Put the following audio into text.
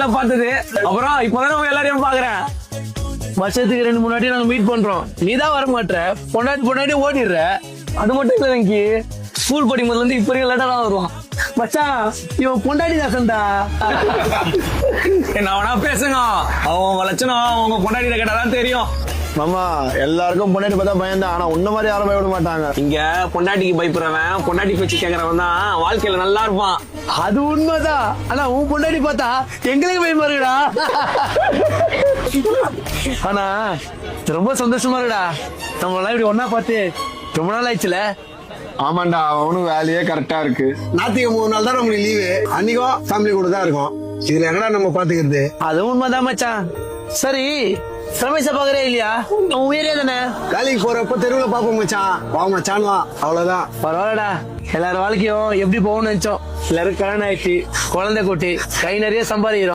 படத்துல பார்த்தது. அப்புறம் இப்பதான் உங்க எல்லாரையும் பாக்குறேன். வருஷத்துக்கு 2-3 வாட்டி நாங்க மீட் பண்றோம். நீதான் வர மாட்டேற, பொண்டாட்டி ஓடிடுற. அது மட்டும் இல்ல வெங்கி, ஸ்கூல் படிக்கும் போதுல இருந்து இப்ப வரைக்கும் லேட்டா தான் வருவான். மச்சான் இவன் பொண்டாட்டி தாசன்டா. என்ன வேணா பேசுங்க, அவங்க லட்சணம் உங்க பொண்டாட்டியில கேட்டாதான் தெரியும். மாமா எல்லாருக்கும் பொண்டாட்டி பார்த்தா பயந்தான், ஆனா உன்ன மாதிரி யாரும் பயப்பட மாட்டாங்க. இங்க பொண்டாட்டிக்கு பயப்படுறவன், பொண்டாட்டி பேச்சு கேக்குறவன் தான் வாழ்க்கையில நல்லா இருப்பான். அது உண்மைதான், ஆனா உன் பொண்டாட்டி பார்த்தா எங்களுக்கு பயமா இருக்குடா. ஆனா ரொம்ப சந்தோஷமா இருக்குடா, நம்ம எல்லாம் இப்படி ஒன்னா பார்த்து ரொம்ப நாள் ஆயிடுச்சுல. ஆமாண்டா, அவனும் வேலையே கரெக்டா இருக்கு. ஞாயிற்றுக்கிழமை 3 நாள் தான் நம்மளுக்கு லீவு. அன்னைக்கும் ஃபேமிலி கூட தான் இருக்கும். இதுல எங்கடா நம்ம பாத்துக்கிறது? அது உண்மைதான் மச்சான். சரி ரமேஷ பாக்குறே இல்லையா? உன் உயிரே தானே. வேலைக்கு போறப்ப தெருவுல பாப்போம் மச்சான், வா மச்சான் வா, அவ்வளவுதான். பரவாயில்லடா, எல்லாரும் வாழ்க்கையும் எப்படி போகணும்னு நினைச்சோம். எல்லாரும் கல்யாணம் ஆயிடுச்சு, குழந்தை குட்டி, கை நிறைய சம்பாதிக்கிறோம்.